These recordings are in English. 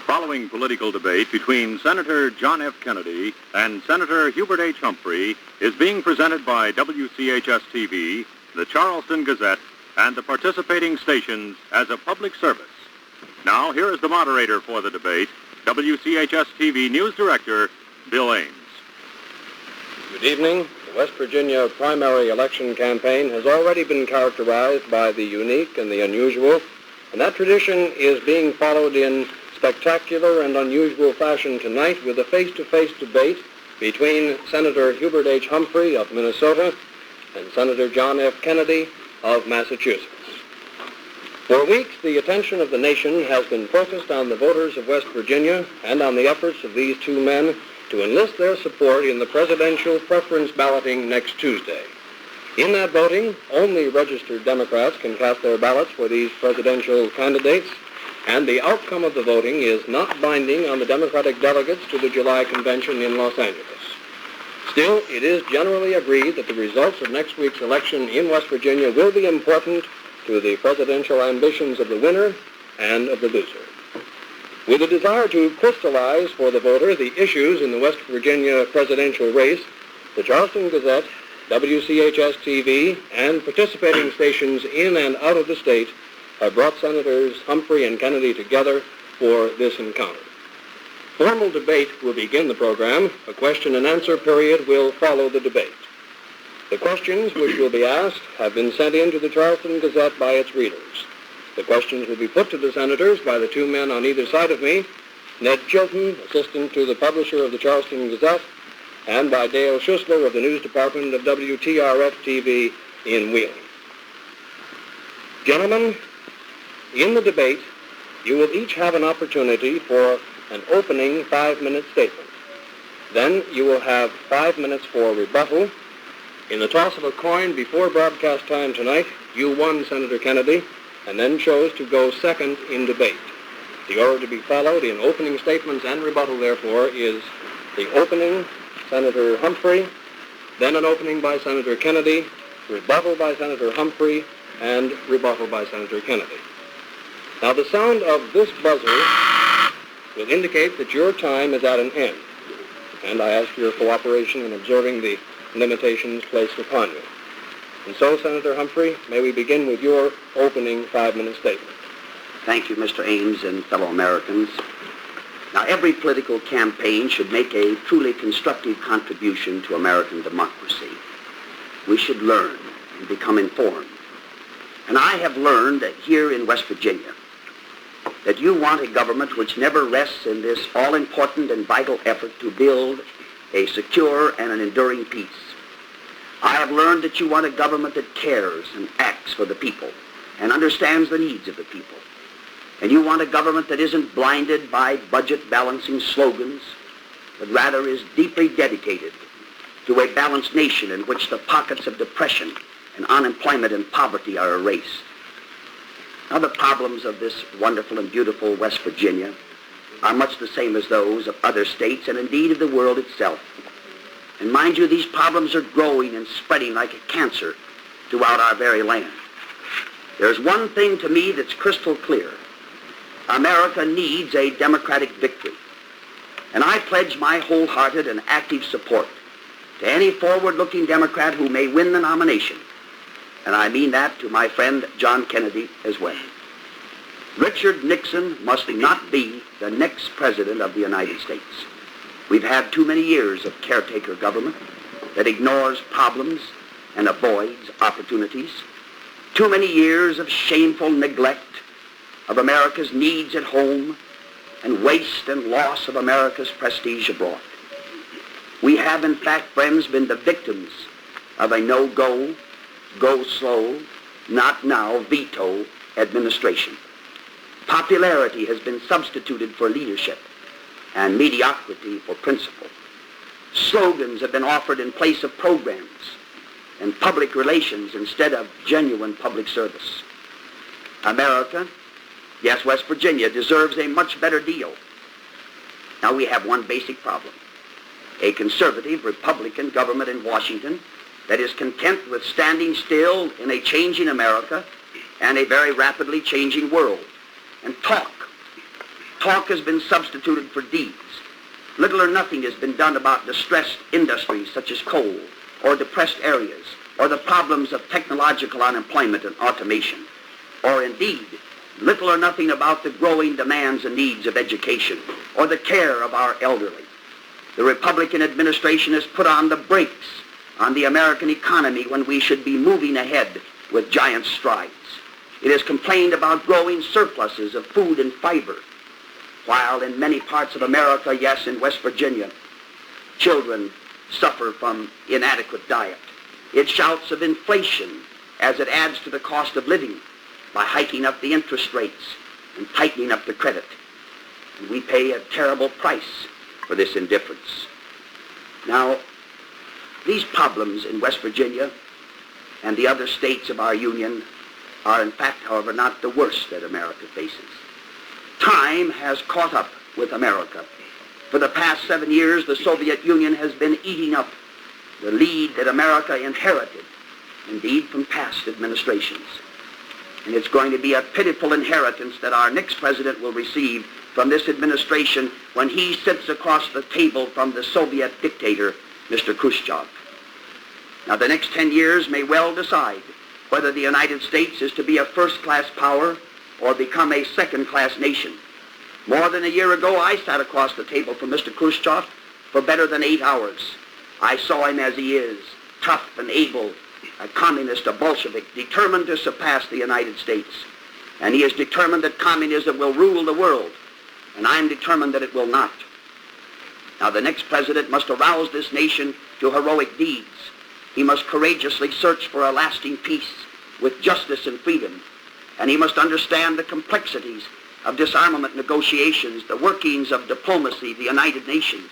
following political debate between Senator John F. Kennedy and Senator Hubert H. Humphrey is being presented by WCHS-TV, the Charleston Gazette, and the participating stations as a public service. Now, here is the moderator for the debate, WCHS-TV News Director, Bill Ames. Good evening. The West Virginia primary election campaign has already been characterized by the unique and the unusual, and that tradition is being followed in spectacular and unusual fashion tonight with a face-to-face debate between Senator Hubert H. Humphrey of Minnesota and Senator John F. Kennedy of Massachusetts. For weeks, the attention of the nation has been focused on the voters of West Virginia and on the efforts of these two men to enlist their support in the presidential preference balloting next Tuesday. In that voting, only registered Democrats can cast their ballots for these presidential candidates, and the outcome of the voting is not binding on the Democratic delegates to the July convention in Los Angeles. Still, it is generally agreed that the results of next week's election in West Virginia will be important to the presidential ambitions of the winner and of the loser. With a desire to crystallize for the voter the issues in the West Virginia presidential race, the Charleston Gazette, WCHS-TV, and participating stations in and out of the state have brought Senators Humphrey and Kennedy together for this encounter. Formal debate will begin the program. A question and answer period will follow the debate. The questions which will be asked have been sent in to the Charleston Gazette by its readers. The questions will be put to the senators by the two men on either side of me, Ned Chilton, assistant to the publisher of the Charleston Gazette, and by Dale Schussler of the news department of WTRF-TV in Wheeling. Gentlemen, in the debate, you will each have an opportunity for an opening 5-minute statement. Then you will have 5 minutes for rebuttal. In the toss of a coin before broadcast time tonight, you won, Senator Kennedy, and then chose to go second in debate. The order to be followed in opening statements and rebuttal, therefore, is the opening, Senator Humphrey, then an opening by Senator Kennedy, rebuttal by Senator Humphrey, and rebuttal by Senator Kennedy. Now, the sound of this buzzer will indicate that your time is at an end, and I ask your cooperation in observing the limitations placed upon you. And so, Senator Humphrey, may we begin with your opening 5-minute statement. Thank you, Mr. Ames and fellow Americans. Now, every political campaign should make a truly constructive contribution to American democracy. We should learn and become informed. And I have learned that here in West Virginia, that you want a government which never rests in this all-important and vital effort to build a secure and an enduring peace. I have learned that you want a government that cares and acts for the people and understands the needs of the people. And you want a government that isn't blinded by budget-balancing slogans, but rather is deeply dedicated to a balanced nation in which the pockets of depression and unemployment and poverty are erased. Now, the problems of this wonderful and beautiful West Virginia are much the same as those of other states and indeed of the world itself. And mind you, these problems are growing and spreading like a cancer throughout our very land. There's one thing to me that's crystal clear. America needs a democratic victory. And I pledge my wholehearted and active support to any forward-looking Democrat who may win the nomination. And I mean that to my friend John Kennedy as well. Richard Nixon must not be the next president of the United States. We've had too many years of caretaker government that ignores problems and avoids opportunities. Too many years of shameful neglect of America's needs at home and waste and loss of America's prestige abroad. We have, in fact, friends, been the victims of a no-go, go slow, not now veto administration. Popularity has been substituted for leadership and mediocrity for principle. Slogans have been offered in place of programs and public relations instead of genuine public service. America, yes, West Virginia, deserves a much better deal. Now we have one basic problem. A conservative Republican government in Washington that is content with standing still in a changing America and a very rapidly changing world and talk Talk has been substituted for deeds. Little or nothing has been done about distressed industries such as coal, or depressed areas, or the problems of technological unemployment and automation, or indeed, little or nothing about the growing demands and needs of education, or the care of our elderly. The Republican administration has put on the brakes on the American economy when we should be moving ahead with giant strides. It has complained about growing surpluses of food and fiber, while in many parts of America, yes, in West Virginia, children suffer from inadequate diet. It shouts of inflation as it adds to the cost of living by hiking up the interest rates and tightening up the credit. And we pay a terrible price for this indifference. Now, these problems in West Virginia and the other states of our Union are in fact, however, not the worst that America faces. Time has caught up with America. For the past 7 years, the Soviet Union has been eating up the lead that America inherited, indeed, from past administrations. And it's going to be a pitiful inheritance that our next president will receive from this administration when he sits across the table from the Soviet dictator, Mr. Khrushchev. Now, the next 10 years may well decide whether the United States is to be a first-class power or become a second-class nation. More than a year ago, I sat across the table from Mr. Khrushchev for better than 8 hours. I saw him as he is, tough and able, a communist, a Bolshevik, determined to surpass the United States. And he is determined that communism will rule the world, and I'm determined that it will not. Now, the next president must arouse this nation to heroic deeds. He must courageously search for a lasting peace with justice and freedom, and he must understand the complexities of disarmament negotiations, the workings of diplomacy, the United Nations.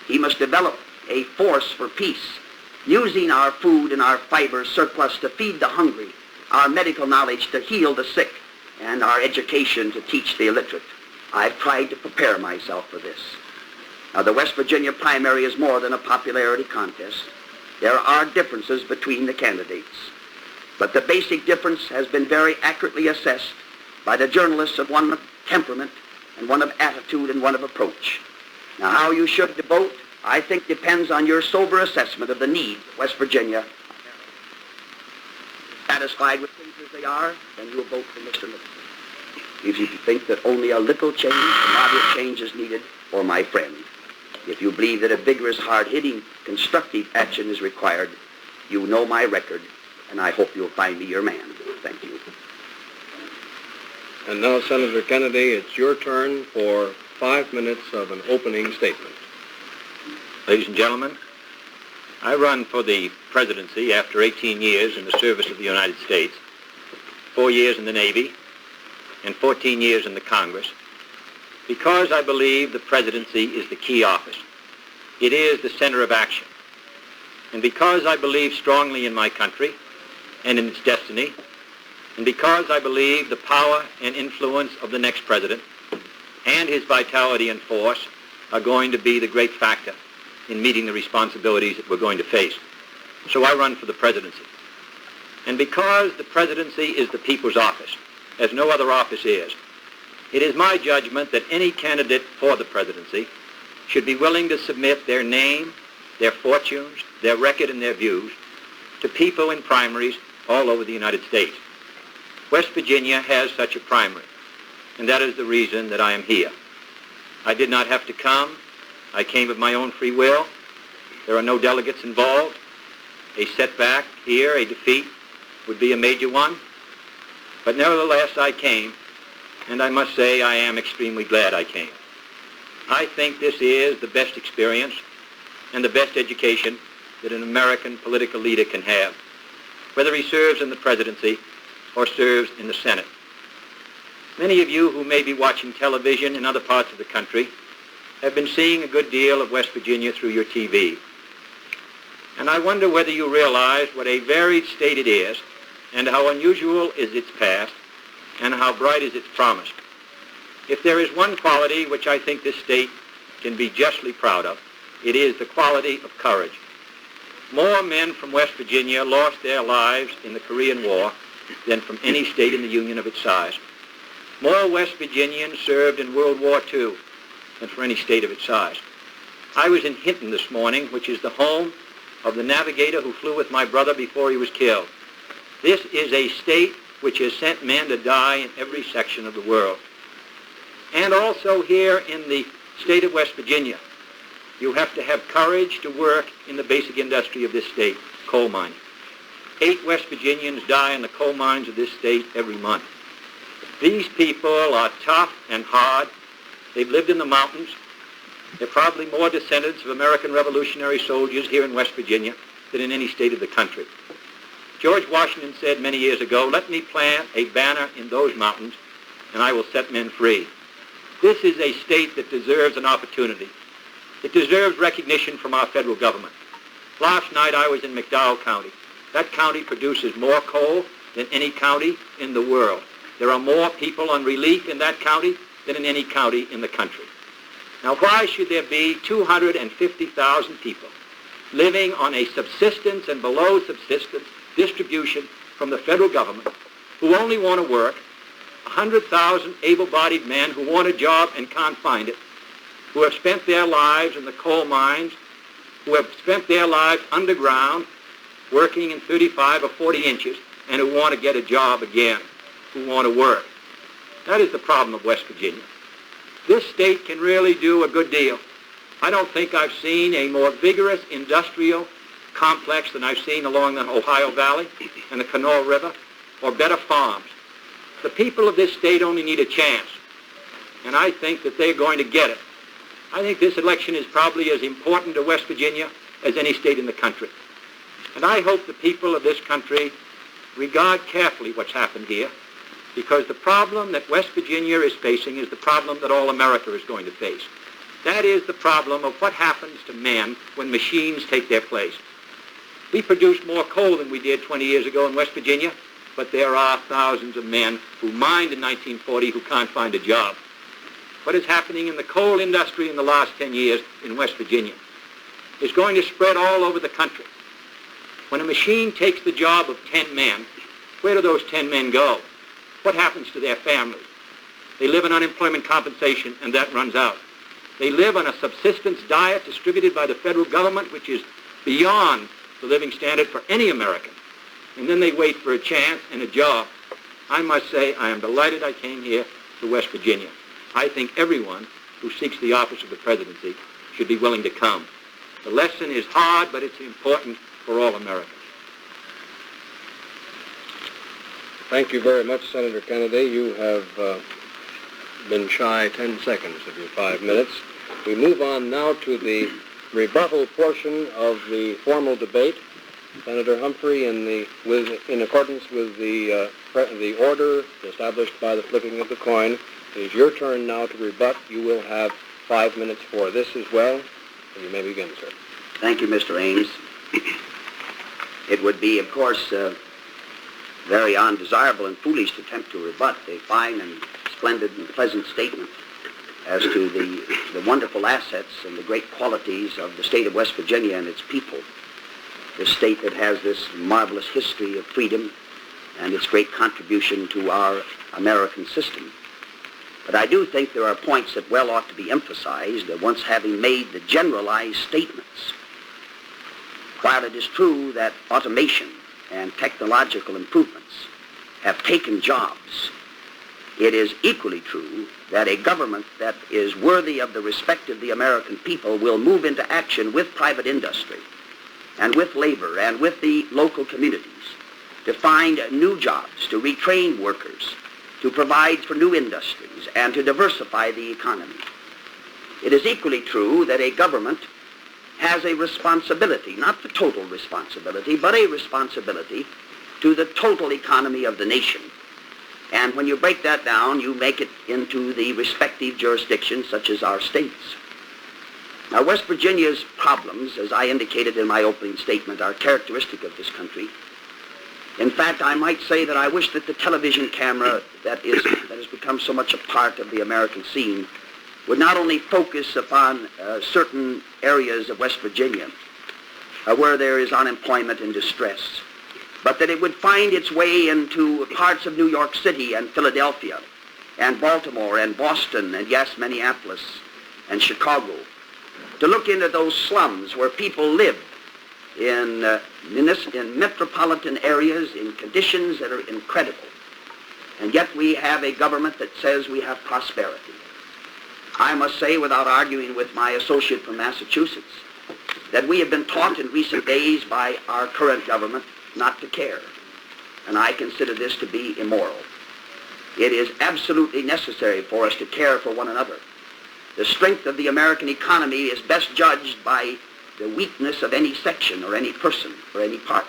He must develop a force for peace, using our food and our fiber surplus to feed the hungry, our medical knowledge to heal the sick, and our education to teach the illiterate. I've tried to prepare myself for this. Now, the West Virginia primary is more than a popularity contest. There are differences between the candidates, but the basic difference has been very accurately assessed by the journalists of one of temperament and one of attitude and one of approach. Now, how you should vote, I think, depends on your sober assessment of the needs of West Virginia. Satisfied with things as they are, then you'll vote for Mr. Nixon. If you think that only a little change, a moderate change is needed, for my friend. If you believe that a vigorous, hard-hitting, constructive action is required, you know my record, and I hope you'll find me your man. Thank you. And now, Senator Kennedy, it's your turn for 5 minutes of an opening statement. Ladies and gentlemen, I run for the presidency after 18 years in the service of the United States, 4 years in the Navy, and 14 years in the Congress, because I believe the presidency is the key office. It is the center of action. And because I believe strongly in my country and in its destiny, and because I believe the power and influence of the next president and his vitality and force are going to be the great factor in meeting the responsibilities that we're going to face. So I run for the presidency. And because the presidency is the people's office, as no other office is, it is my judgment that any candidate for the presidency should be willing to submit their name, their fortunes, their record, and their views to people in primaries all over the United States. West Virginia has such a primary, and that is the reason that I am here. I did not have to come. I came of my own free will. There are no delegates involved. A setback here, a defeat, would be a major one. But nevertheless, I came, and I must say I am extremely glad I came. I think this is the best experience and the best education that an American political leader can have, whether he serves in the presidency or serves in the Senate. Many of you who may be watching television in other parts of the country have been seeing a good deal of West Virginia through your TV. And I wonder whether you realize what a varied state it is, and how unusual is its past, and how bright is its promise. If there is one quality which I think this state can be justly proud of, it is the quality of courage. More men from West Virginia lost their lives in the Korean War than from any state in the Union of its size. More West Virginians served in World War II than for any state of its size. I was in Hinton this morning, which is the home of the navigator who flew with my brother before he was killed. This is a state which has sent men to die in every section of the world. And also here in the state of West Virginia, you have to have courage to work in the basic industry of this state, coal mining. 8 West Virginians die in the coal mines of this state every month. These people are tough and hard. They've lived in the mountains. They're probably more descendants of American Revolutionary soldiers here in West Virginia than in any state of the country. George Washington said many years ago, "Let me plant a banner in those mountains, and I will set men free." This is a state that deserves an opportunity. It deserves recognition from our federal government. Last night I was in McDowell County. That county produces more coal than any county in the world. There are more people on relief in that county than in any county in the country. Now, why should there be 250,000 people living on a subsistence and below subsistence distribution from the federal government who only want to work, 100,000 able-bodied men who want a job and can't find it, who have spent their lives in the coal mines, who have spent their lives underground working in 35 or 40 inches, and who want to get a job again, who want to work. That is the problem of West Virginia. This state can really do a good deal. I don't think I've seen a more vigorous industrial complex than I've seen along the Ohio Valley and the Kanawha River, or better farms. The people of this state only need a chance, and I think that they're going to get it. I think this election is probably as important to West Virginia as any state in the country. And I hope the people of this country regard carefully what's happened here, because the problem that West Virginia is facing is the problem that all America is going to face. That is the problem of what happens to men when machines take their place. We produce more coal than we did 20 years ago in West Virginia, but there are thousands of men who mined in 1940 who can't find a job. What is happening in the coal industry in the last 10 years in West Virginia is going to spread all over the country. When a machine takes the job of 10 men, where do those 10 men go? What happens to their families? They live on unemployment compensation, and that runs out. They live on a subsistence diet distributed by the federal government, which is beyond the living standard for any American. And then they wait for a chance and a job. I must say I am delighted I came here to West Virginia. I think everyone who seeks the office of the presidency should be willing to come. The lesson is hard, but it's important for all Americans. Thank you very much, Senator Kennedy. You have been shy 10 seconds of your 5 minutes. We move on now to the rebuttal portion of the formal debate. Senator Humphrey, in accordance with the order established by the flipping of the coin, it is your turn now to rebut. You will have 5 minutes for this as well. And you may begin, sir. Thank you, Mr. Ames. It would be, of course, very undesirable and foolish to attempt to rebut a fine and splendid and pleasant statement as to the wonderful assets and the great qualities of the state of West Virginia and its people. This state that has this marvelous history of freedom and its great contribution to our American system. But I do think there are points that well ought to be emphasized once having made the generalized statements. While it is true that automation and technological improvements have taken jobs, it is equally true that a government that is worthy of the respect of the American people will move into action with private industry and with labor and with the local communities to find new jobs, to retrain workers, to provide for new industries, and to diversify the economy. It is equally true that a government has a responsibility, not the total responsibility, but a responsibility to the total economy of the nation. And when you break that down, you make it into the respective jurisdictions, such as our states. Now, West Virginia's problems, as I indicated in my opening statement, are characteristic of this country. In fact, I might say that I wish that the television camera that has become so much a part of the American scene would not only focus upon certain areas of West Virginia where there is unemployment and distress, but that it would find its way into parts of New York City and Philadelphia and Baltimore and Boston and, yes, Minneapolis and Chicago, to look into those slums where people live in metropolitan areas in conditions that are incredible. And yet we have a government that says we have prosperity. I must say, without arguing with my associate from Massachusetts, that we have been taught in recent days by our current government not to care. And I consider this to be immoral. It is absolutely necessary for us to care for one another. The strength of the American economy is best judged by the weakness of any section or any person or any part.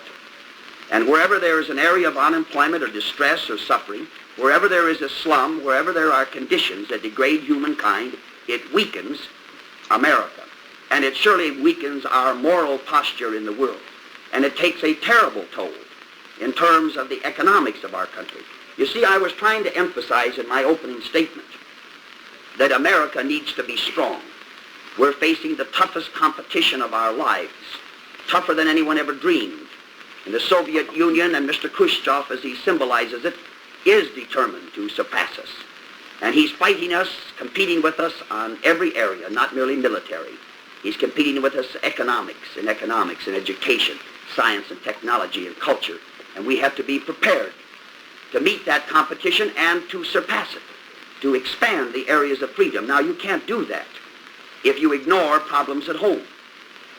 And wherever there is an area of unemployment or distress or suffering, wherever there is a slum, wherever there are conditions that degrade humankind, it weakens America. And it surely weakens our moral posture in the world. And it takes a terrible toll in terms of the economics of our country. You see, I was trying to emphasize in my opening statement that America needs to be strong. We're facing the toughest competition of our lives, tougher than anyone ever dreamed. And the Soviet Union and Mr. Khrushchev, as he symbolizes it, is determined to surpass us. And he's fighting us, competing with us on every area, not merely military. He's competing with us in economics and education, science and technology and culture. And we have to be prepared to meet that competition and to surpass it, to expand the areas of freedom. Now, you can't do that if you ignore problems at home.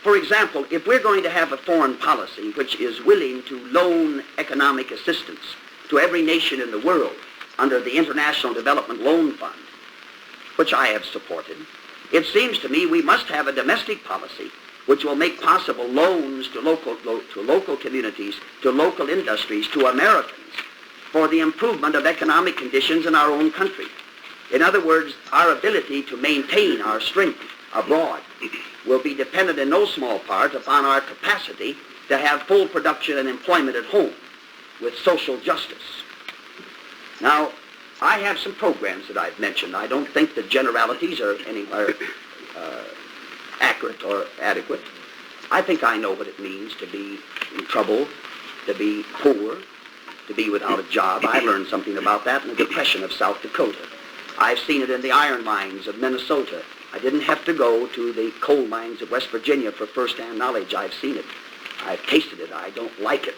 For example, if we're going to have a foreign policy which is willing to loan economic assistance to every nation in the world under the International Development Loan Fund, which I have supported, it seems to me we must have a domestic policy which will make possible loans to local communities, to local industries, to Americans, for the improvement of economic conditions in our own country. In other words, our ability to maintain our strength abroad will be dependent in no small part upon our capacity to have full production and employment at home with social justice. Now, I have some programs that I've mentioned. I don't think the generalities are anywhere accurate or adequate. I think I know what it means to be in trouble, to be poor, to be without a job. I learned something about that in the Depression of South Dakota. I've seen it in the iron mines of Minnesota. I didn't have to go to the coal mines of West Virginia for first-hand knowledge. I've seen it. I've tasted it. I don't like it.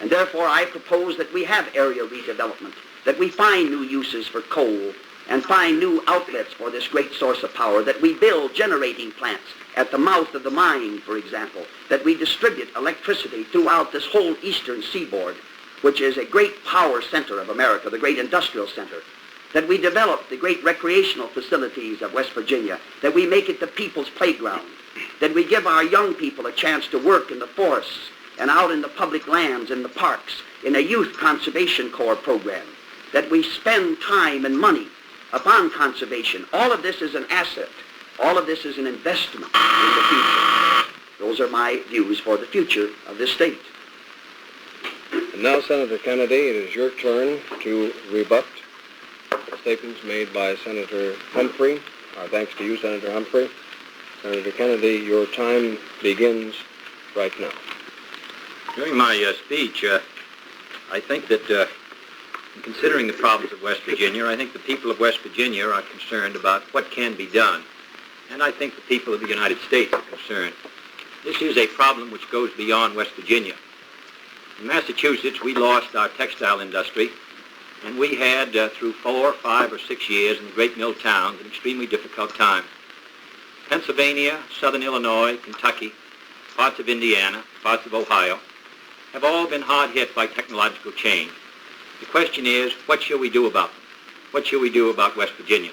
And therefore, I propose that we have area redevelopment, that we find new uses for coal and find new outlets for this great source of power, that we build generating plants at the mouth of the mine, for example, that we distribute electricity throughout this whole eastern seaboard, which is a great power center of America, the great industrial center, that we develop the great recreational facilities of West Virginia, that we make it the people's playground, that we give our young people a chance to work in the forests and out in the public lands, in the parks, in a youth conservation corps program, that we spend time and money upon conservation. All of this is an asset. All of this is an investment in the future. Those are my views for the future of this state. And now, Senator Kennedy, it is your turn to rebut the statements made by Senator Humphrey. Our thanks to you, Senator Humphrey. Senator Kennedy, your time begins right now. During my speech, I think that in considering the problems of West Virginia, I think the people of West Virginia are concerned about what can be done. And I think the people of the United States are concerned. This is a problem which goes beyond West Virginia. In Massachusetts, we lost our textile industry, and we had, through 4, 5, or 6 years in the great mill towns, an extremely difficult time. Pennsylvania, southern Illinois, Kentucky, parts of Indiana, parts of Ohio, have all been hard hit by technological change. The question is, what shall we do about them? What shall we do about West Virginia?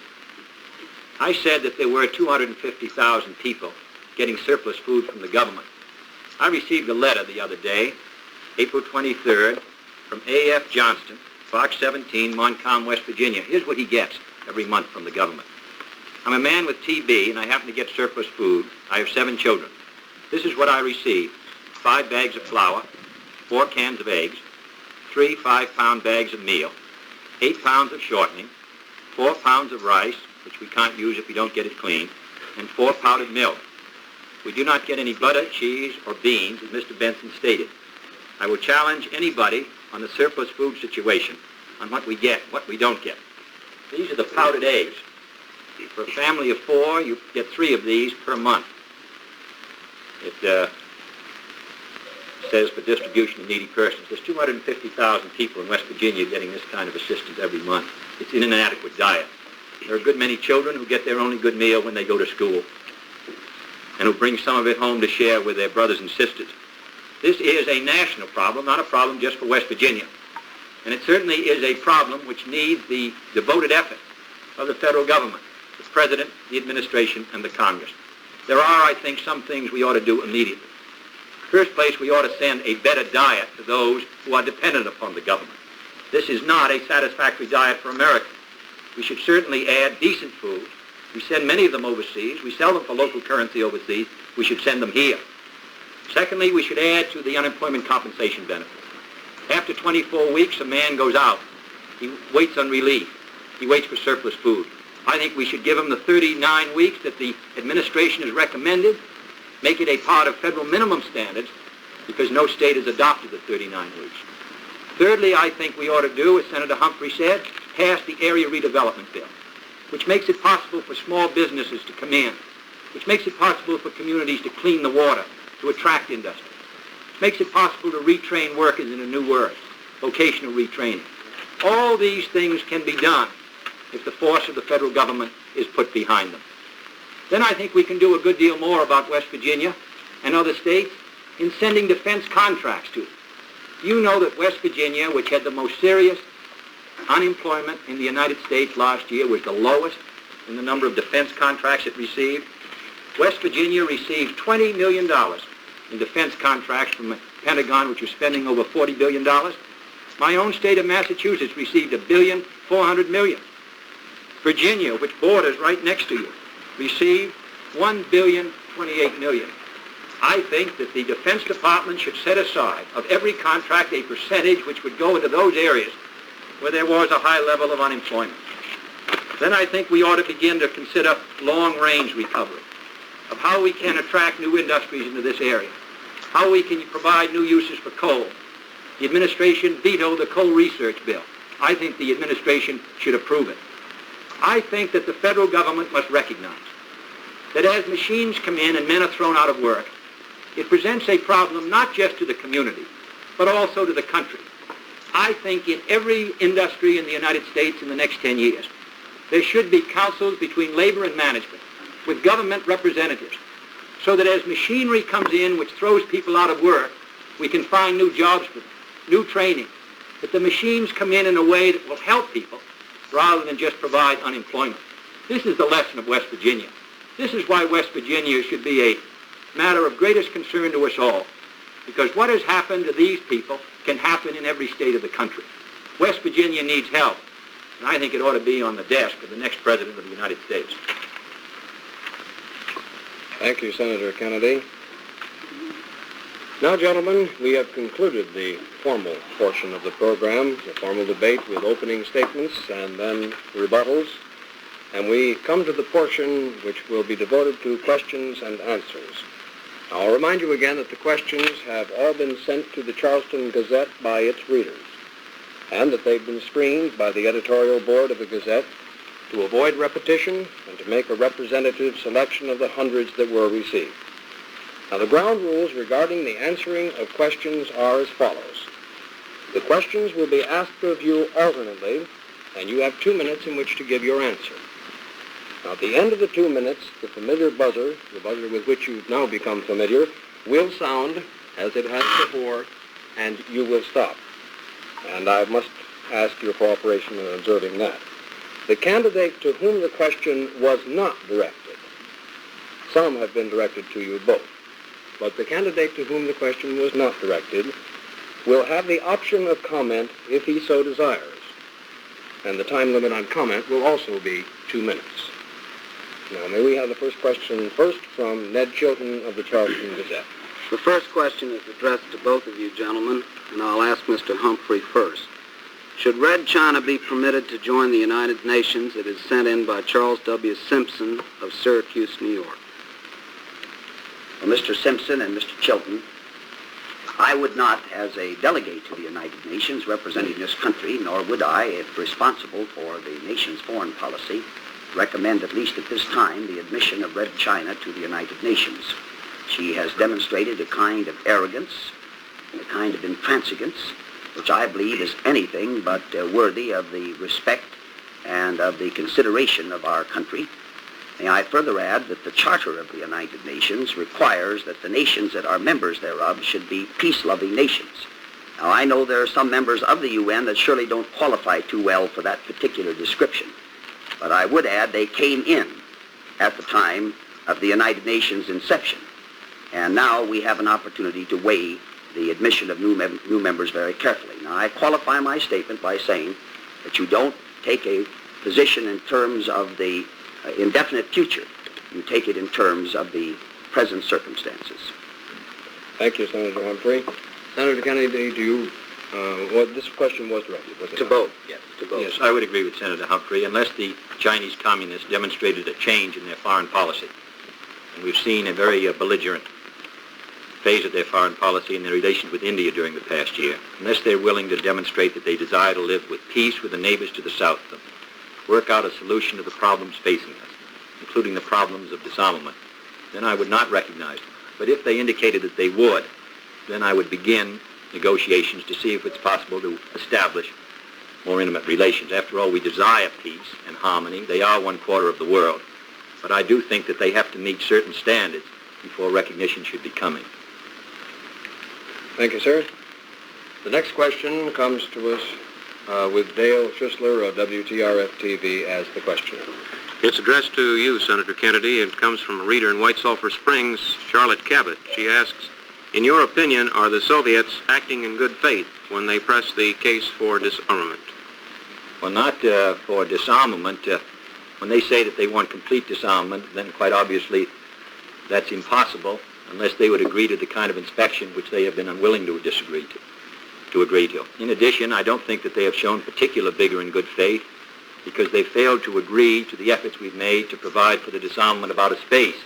I said that there were 250,000 people getting surplus food from the government. I received a letter the other day, April 23rd, from A.F. Johnston, Box 17, Montcalm, West Virginia. Here's what he gets every month from the government. I'm a man with TB, and I happen to get surplus food. I have 7 children. This is what I receive: 5 bags of flour, 4 cans of eggs, 3 5-pound bags of meal, 8 pounds of shortening, 4 pounds of rice, which we can't use if we don't get it clean, and 4 powdered milk. We do not get any butter, cheese, or beans, as Mr. Benson stated. I will challenge anybody on the surplus food situation on what we get, what we don't get. These are the powdered eggs. For a family of 4, you get 3 of these per month. It says for distribution to needy persons. There's 250,000 people in West Virginia getting this kind of assistance every month. It's an inadequate diet. There are a good many children who get their only good meal when they go to school and who bring some of it home to share with their brothers and sisters. This is a national problem, not a problem just for West Virginia. And it certainly is a problem which needs the devoted effort of the federal government, the President, the administration, and the Congress. There are, I think, some things we ought to do immediately. First place, we ought to send a better diet to those who are dependent upon the government. This is not a satisfactory diet for Americans. We should certainly add decent food. We send many of them overseas. We sell them for local currency overseas. We should send them here. Secondly, we should add to the unemployment compensation benefit. After 24 weeks, a man goes out. He waits on relief. He waits for surplus food. I think we should give him the 39 weeks that the administration has recommended, make it a part of federal minimum standards, because no state has adopted the 39 weeks. Thirdly, I think we ought to do, as Senator Humphrey said, pass the area redevelopment bill, which makes it possible for small businesses to come in, which makes it possible for communities to clean the water, to attract industry, which makes it possible to retrain workers in a new word, vocational retraining. All these things can be done if the force of the federal government is put behind them. Then I think we can do a good deal more about West Virginia and other states in sending defense contracts to them. You know that West Virginia, which had the most serious unemployment in the United States last year, was the lowest in the number of defense contracts it received. West Virginia received $20 million in defense contracts from the Pentagon, which was spending over $40 billion. My own state of Massachusetts received $1.4 billion. Virginia, which borders right next to you, received $1.028 billion. I think that the Defense Department should set aside of every contract a percentage which would go into those areas where there was a high level of unemployment. Then I think we ought to begin to consider long-range recovery, of how we can attract new industries into this area, how we can provide new uses for coal. The administration vetoed the coal research bill. I think the administration should approve it. I think that the federal government must recognize that as machines come in and men are thrown out of work, it presents a problem not just to the community, but also to the country. I think in every industry in the United States in the next 10 years, there should be councils between labor and management with government representatives, so that as machinery comes in which throws people out of work, we can find new jobs for them, new training, that the machines come in a way that will help people rather than just provide unemployment. This is the lesson of West Virginia. This is why West Virginia should be a matter of greatest concern to us all, because what has happened to these people can happen in every state of the country. West Virginia needs help, and I think it ought to be on the desk of the next President of the United States. Thank you, Senator Kennedy. Now, gentlemen, we have concluded the formal portion of the program, the formal debate with opening statements and then rebuttals, and we come to the portion which will be devoted to questions and answers. I'll remind you again that the questions have all been sent to the Charleston Gazette by its readers, and that they've been screened by the editorial board of the Gazette to avoid repetition and to make a representative selection of the hundreds that were received. Now, the ground rules regarding the answering of questions are as follows. The questions will be asked of you alternately, and you have 2 minutes in which to give your answer. Now, at the end of the 2 minutes, the familiar buzzer, the buzzer with which you've now become familiar, will sound as it has before, and you will stop. And I must ask your cooperation in observing that. The candidate to whom the question was not directed, some have been directed to you both, but the candidate to whom the question was not directed will have the option of comment if he so desires. And the time limit on comment will also be 2 minutes. Now, may we have the first question first from Ned Chilton of the Charleston Gazette. The first question is addressed to both of you gentlemen, and I'll ask Mr. Humphrey first. Should Red China be permitted to join the United Nations? It is sent in by Charles W. Simpson of Syracuse, New York. Well, Mr. Simpson and Mr. Chilton, I would not, as a delegate to the United Nations representing this country, nor would I, if responsible for the nation's foreign policy, recommend, at least at this time, the admission of Red China to the United Nations. She has demonstrated a kind of arrogance and a kind of intransigence, which I believe is anything but worthy of the respect and of the consideration of our country. May I further add that the Charter of the United Nations requires that the nations that are members thereof should be peace-loving nations. Now, I know there are some members of the UN that surely don't qualify too well for that particular description, but I would add they came in at the time of the United Nations inception, and now we have an opportunity to weigh the admission of new members very carefully. Now, I qualify my statement by saying that you don't take a position in terms of the indefinite future. You take it in terms of the present circumstances. Thank you, Senator Humphrey. Senator Kennedy, do you, this question was directed, was it To not? both, yes, to both. Yes, I would agree with Senator Humphrey, unless the Chinese communists demonstrated a change in their foreign policy. And we've seen a very belligerent phase of their foreign policy in their relations with India during the past year. Unless they're willing to demonstrate that they desire to live with peace with the neighbors to the south of them, work out a solution to the problems facing us, including the problems of disarmament, then I would not recognize them. But if they indicated that they would, then I would begin negotiations to see if it's possible to establish more intimate relations. After all, we desire peace and harmony. They are 1/4 of the world. But I do think that they have to meet certain standards before recognition should be coming. Thank you, sir. The next question comes to us with Dale Schisler of WTRF-TV as the questioner. It's addressed to you, Senator Kennedy. It comes from a reader in White Sulphur Springs, Charlotte Cabot. She asks, in your opinion, are the Soviets acting in good faith when they press the case for disarmament? Well, not for disarmament. When they say that they want complete disarmament, then quite obviously that's impossible unless they would agree to the kind of inspection which they have been unwilling to agree to. In addition, I don't think that they have shown particular vigor and good faith because they failed to agree to the efforts we've made to provide for the disarmament of outer space,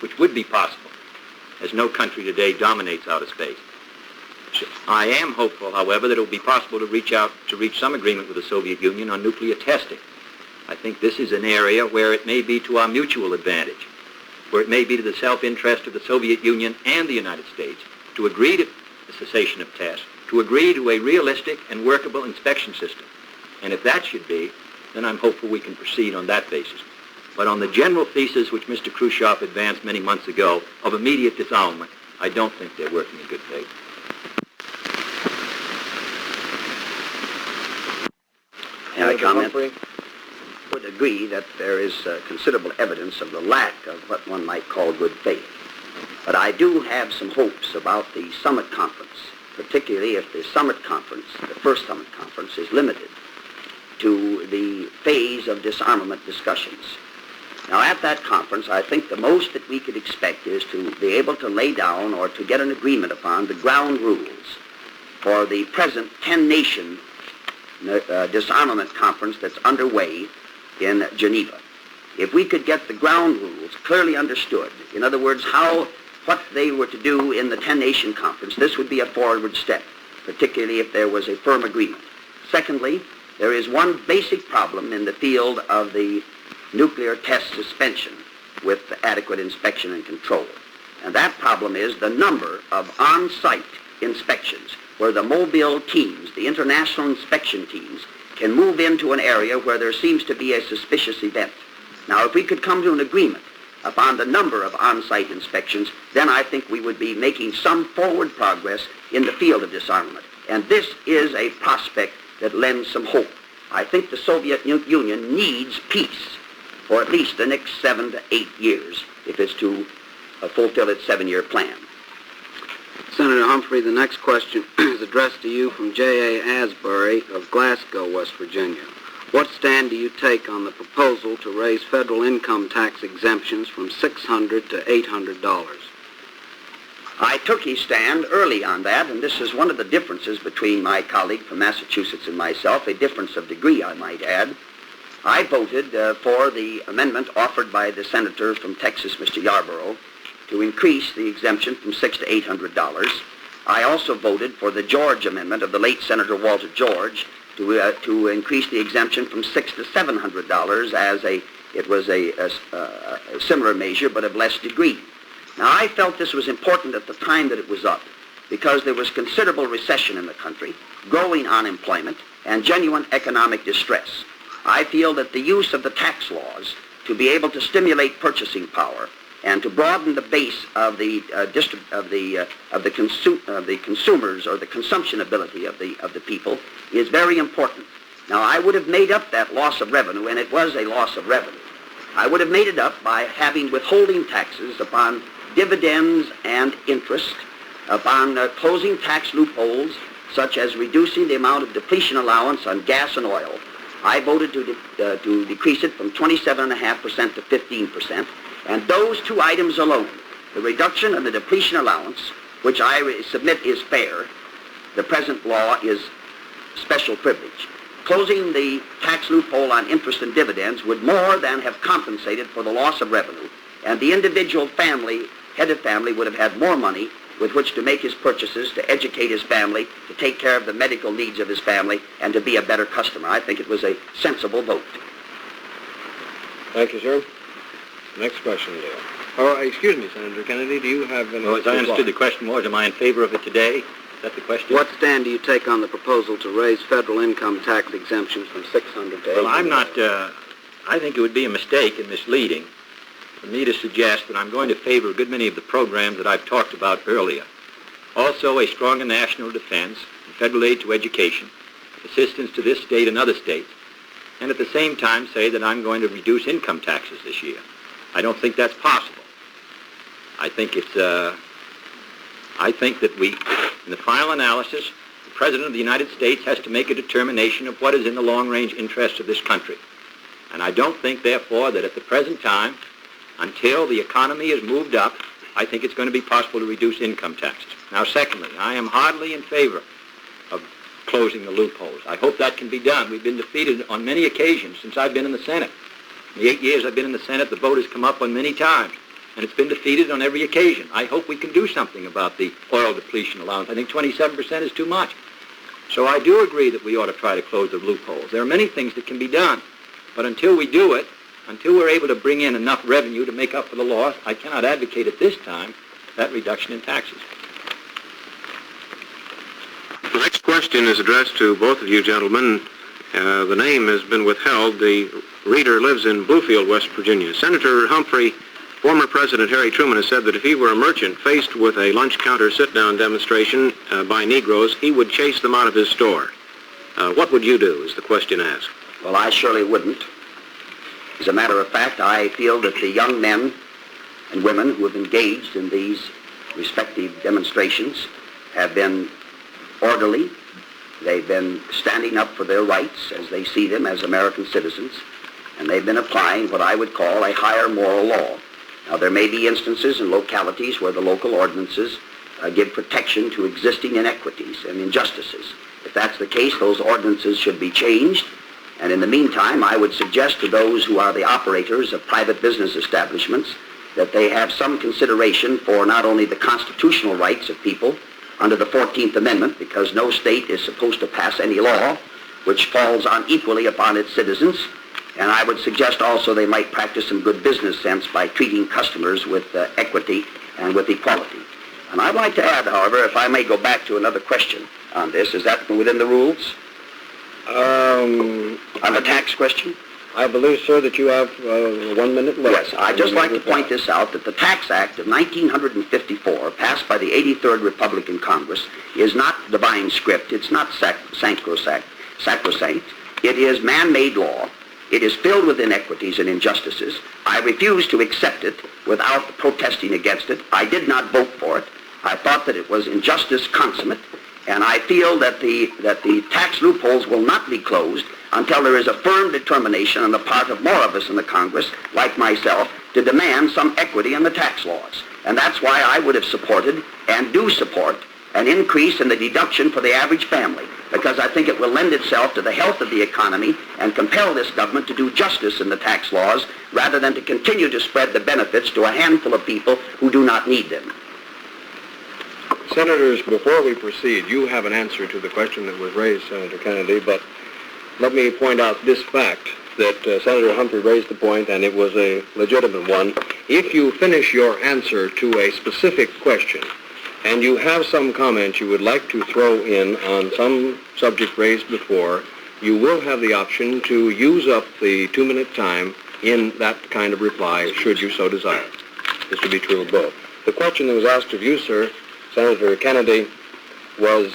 which would be possible, as no country today dominates outer space. So I am hopeful, however, that it will be possible to reach some agreement with the Soviet Union on nuclear testing. I think this is an area where it may be to our mutual advantage, where it may be to the self-interest of the Soviet Union and the United States to agree to the cessation of tests, to agree to a realistic and workable inspection system. And if that should be, then I'm hopeful we can proceed on that basis. But on the general thesis which Mr. Khrushchev advanced many months ago of immediate disarmament, I don't think they're working in good faith. And I comment, would agree that there is considerable evidence of the lack of what one might call good faith. But I do have some hopes about the summit conference, particularly if the summit conference, the first summit conference, is limited to the phase of disarmament discussions. Now, at that conference, I think the most that we could expect is to be able to lay down or to get an agreement upon the ground rules for the present 10-nation disarmament conference that's underway in Geneva. If we could get the ground rules clearly understood, in other words, what they were to do in the 10-nation conference, this would be a forward step, particularly if there was a firm agreement. Secondly, there is one basic problem in the field of the nuclear test suspension with adequate inspection and control. And that problem is the number of on-site inspections where the mobile teams, the international inspection teams, can move into an area where there seems to be a suspicious event. Now, if we could come to an agreement upon the number of on-site inspections, then I think we would be making some forward progress in the field of disarmament. And this is a prospect that lends some hope. I think the Soviet Union needs peace for at least the next 7 to 8 years if it's to fulfill its 7-year plan. Senator Humphrey, the next question is addressed to you from J.A. Asbury of Glasgow, West Virginia. What stand do you take on the proposal to raise federal income tax exemptions from $600 to $800? I took a stand early on that, and this is one of the differences between my colleague from Massachusetts and myself, a difference of degree, I might add. I voted for the amendment offered by the senator from Texas, Mr. Yarborough, to increase the exemption from $600 to $800. I also voted for the George Amendment of the late Senator Walter George to increase the exemption from $600 to $700 as it was a similar measure but of less degree. Now, I felt this was important at the time that it was up because there was considerable recession in the country, growing unemployment, and genuine economic distress. I feel that the use of the tax laws to be able to stimulate purchasing power and to broaden the base of the consumers or the consumption ability of the people is very important. Now, I would have made up that loss of revenue, and it was a loss of revenue. I would have made it up by having withholding taxes upon dividends and interest, upon closing tax loopholes, such as reducing the amount of depletion allowance on gas and oil. I voted to decrease it from 27.5% to 15%, and those two items alone, the reduction and the depletion allowance, which I submit is fair, the present law is special privilege. Closing the tax loophole on interest and dividends would more than have compensated for the loss of revenue, and the individual head of family would have had more money with which to make his purchases, to educate his family, to take care of the medical needs of his family, and to be a better customer. I think it was a sensible vote. Thank you, sir. Next question, Dale. Oh, excuse me, Senator Kennedy, do you have any... Well, as I understood the question was, am I in favor of it today? Is that the question? What stand do you take on the proposal to raise federal income tax exemptions from $600 to $800? Well, I'm not... I think it would be a mistake and misleading for me to suggest that I'm going to favor a good many of the programs that I've talked about earlier. Also, a stronger national defense, federal aid to education, assistance to this state and other states, and at the same time say that I'm going to reduce income taxes this year. I don't think that's possible. I think that in the final analysis, the President of the United States has to make a determination of what is in the long-range interests of this country. And I don't think, therefore, that at the present time, until the economy is moved up, I think it's going to be possible to reduce income taxes. Now, secondly, I am heartily in favor of closing the loopholes. I hope that can be done. We've been defeated on many occasions since I've been in the Senate. In the 8 years I've been in the Senate, the vote has come up on many times, and it's been defeated on every occasion. I hope we can do something about the oil depletion allowance. I think 27% is too much. So I do agree that we ought to try to close the loopholes. There are many things that can be done, but until we do it, until we're able to bring in enough revenue to make up for the loss, I cannot advocate at this time that reduction in taxes. The next question is addressed to both of you gentlemen. The name has been withheld. The reader lives in Bluefield, West Virginia. Senator Humphrey, former President Harry Truman has said that if he were a merchant faced with a lunch counter sit-down demonstration by Negroes, he would chase them out of his store. What would you do, is the question asked? Well, I surely wouldn't. As a matter of fact, I feel that the young men and women who have engaged in these respective demonstrations have been orderly. They've been standing up for their rights as they see them as American citizens, and they've been applying what I would call a higher moral law. Now, there may be instances in localities where the local ordinances give protection to existing inequities and injustices. If that's the case, those ordinances should be changed. And in the meantime, I would suggest to those who are the operators of private business establishments that they have some consideration for not only the constitutional rights of people under the 14th Amendment, because no state is supposed to pass any law which falls unequally upon its citizens, and I would suggest also they might practice some good business sense by treating customers with equity and with equality. And I'd like to add, however, if I may go back to another question on this, is that within the rules? On the tax question? I believe, sir, that you have 1 minute left. Yes, I'd just like to point this out, that the Tax Act of 1954, passed by the 83rd Republican Congress, is not divine script. It's not sacrosanct. It is man-made law. It is filled with inequities and injustices. I refuse to accept it without protesting against it. I did not vote for it. I thought that it was injustice consummate, and I feel that the tax loopholes will not be closed until there is a firm determination on the part of more of us in the Congress, like myself, to demand some equity in the tax laws. And that's why I would have supported and do support an increase in the deduction for the average family, because I think it will lend itself to the health of the economy and compel this government to do justice in the tax laws rather than to continue to spread the benefits to a handful of people who do not need them. Senators, before we proceed, you have an answer to the question that was raised, Senator Kennedy, but let me point out this fact that Senator Humphrey raised the point, and it was a legitimate one. If you finish your answer to a specific question, and you have some comments you would like to throw in on some subject raised before, you will have the option to use up the 2-minute time in that kind of reply, should you so desire. This would be true of both. The question that was asked of you, sir, Senator Kennedy, was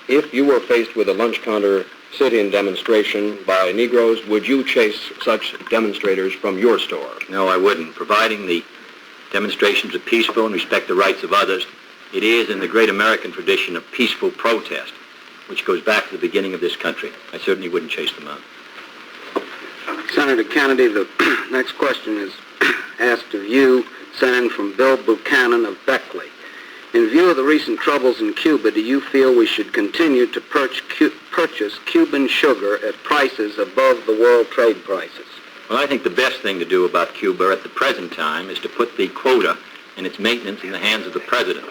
if you were faced with a lunch counter sit-in demonstration by Negroes, would you chase such demonstrators from your store? No, I wouldn't. Providing the demonstrations are peaceful and respect the rights of others, it is in the great American tradition of peaceful protest, which goes back to the beginning of this country. I certainly wouldn't chase them out. Senator Kennedy, the next question is asked of you, sent in from Bill Buchanan of Beckley. In view of the recent troubles in Cuba, do you feel we should continue to purchase Cuban sugar at prices above the world trade prices? Well, I think the best thing to do about Cuba at the present time is to put the quota and its maintenance in the hands of the president.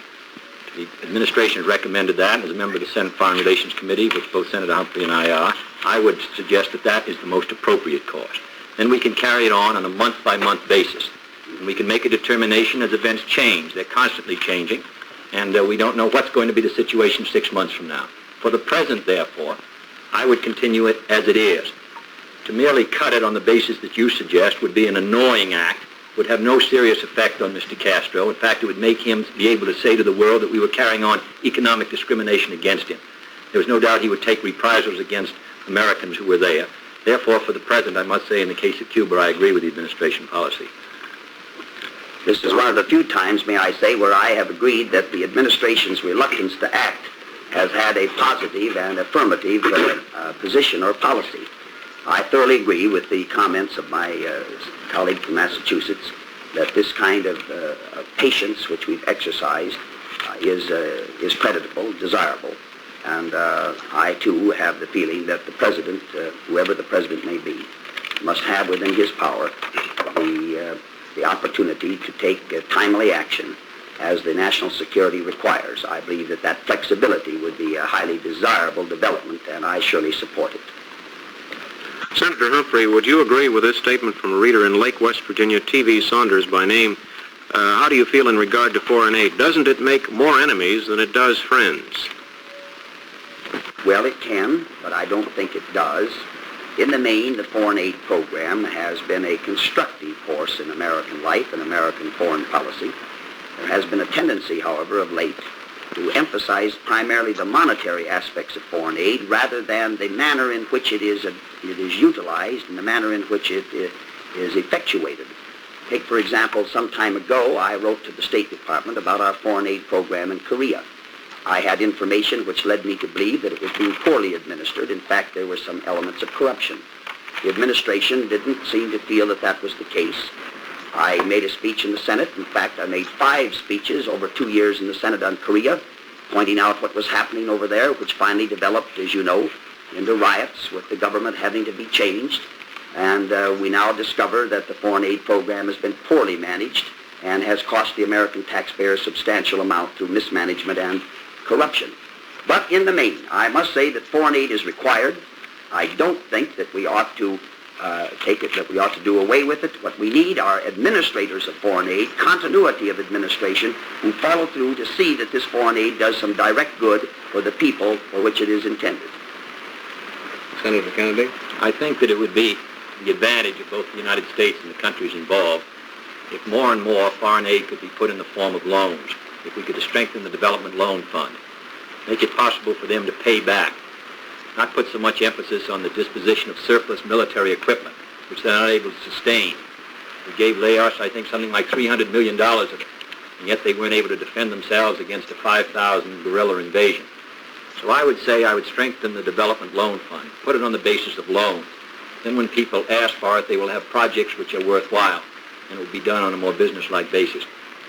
The administration has recommended that, and as a member of the Senate Foreign Relations Committee, which both Senator Humphrey and I are, I would suggest that that is the most appropriate course. Then we can carry it on a month-by-month basis. And we can make a determination as events change. They're constantly changing, and we don't know what's going to be the situation 6 months from now. For the present, therefore, I would continue it as it is. To merely cut it on the basis that you suggest would be an annoying act, would have no serious effect on Mr. Castro. In fact, it would make him be able to say to the world that we were carrying on economic discrimination against him. There was no doubt he would take reprisals against Americans who were there. Therefore, for the present, I must say in the case of Cuba, I agree with the administration policy. This is one of the few times, may I say, where I have agreed that the administration's reluctance to act has had a positive and affirmative position or policy. I thoroughly agree with the comments of my colleague from Massachusetts that this kind of patience which we've exercised is creditable, desirable. And I, too, have the feeling that the president, whoever the president may be, must have within his power the opportunity to take timely action as the national security requires. I believe that that flexibility would be a highly desirable development, and I surely support it. Senator Humphrey, would you agree with this statement from a reader in Lake, West Virginia, T.V. Saunders by name? How do you feel in regard to foreign aid? Doesn't it make more enemies than it does friends? Well, it can, but I don't think it does. In the main, the foreign aid program has been a constructive force in American life and American foreign policy. There has been a tendency, however, of late to emphasize primarily the monetary aspects of foreign aid rather than the manner in which it is utilized and the manner in which it is effectuated. Take, for example, some time ago, I wrote to the State Department about our foreign aid program in Korea. I had information which led me to believe that it was being poorly administered. In fact, there were some elements of corruption. The administration didn't seem to feel that that was the case. I made a speech in the Senate. In fact, I made 5 speeches over 2 years in the Senate on Korea, pointing out what was happening over there, which finally developed, as you know, into riots with the government having to be changed. And we now discover that the foreign aid program has been poorly managed and has cost the American taxpayer a substantial amount through mismanagement and corruption. But in the main, I must say that foreign aid is required. I don't think that we ought to that we ought to do away with it. What we need are administrators of foreign aid, continuity of administration, who follow through to see that this foreign aid does some direct good for the people for which it is intended. Senator Kennedy? I think that it would be the advantage of both the United States and the countries involved if more and more foreign aid could be put in the form of loans, if we could strengthen the Development Loan Fund, make it possible for them to pay back, not put so much emphasis on the disposition of surplus military equipment, which they're not able to sustain. We gave Laos, I think, something like $300 million of it, and yet they weren't able to defend themselves against a 5,000 guerrilla invasion. So I would say I would strengthen the Development Loan Fund, put it on the basis of loans. Then when people ask for it, they will have projects which are worthwhile, and it will be done on a more business-like basis.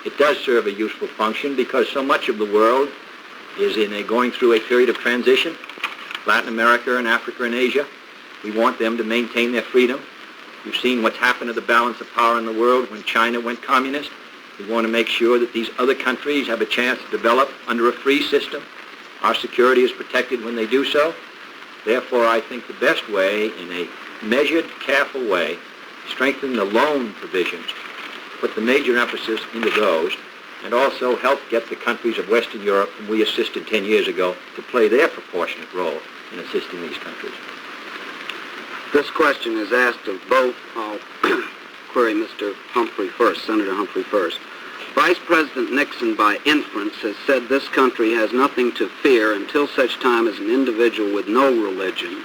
It does serve a useful function because so much of the world is going through a period of transition. Latin America and Africa and Asia, we want them to maintain their freedom. You've seen what's happened to the balance of power in the world when China went communist. We want to make sure that these other countries have a chance to develop under a free system. Our security is protected when they do so. Therefore, I think the best way, in a measured, careful way, strengthen the loan provisions, put the major emphasis into those, and also help get the countries of Western Europe, whom we assisted 10 years ago, to play their proportionate role in assisting these countries. This question is asked of both. I'll query Mr. Humphrey first, Senator Humphrey first. Vice President Nixon, by inference, has said this country has nothing to fear until such time as an individual with no religion,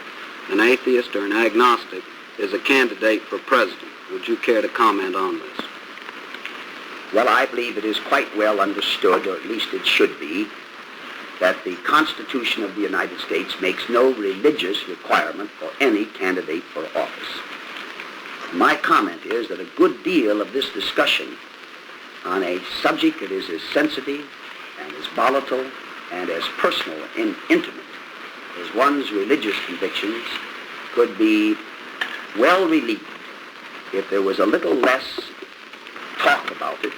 an atheist or an agnostic, is a candidate for president. Would you care to comment on this? Well, I believe it is quite well understood, or at least it should be, that the Constitution of the United States makes no religious requirement for any candidate for office. My comment is that a good deal of this discussion on a subject that is as sensitive and as volatile and as personal and intimate as one's religious convictions could be well relieved if there was a little less talk about it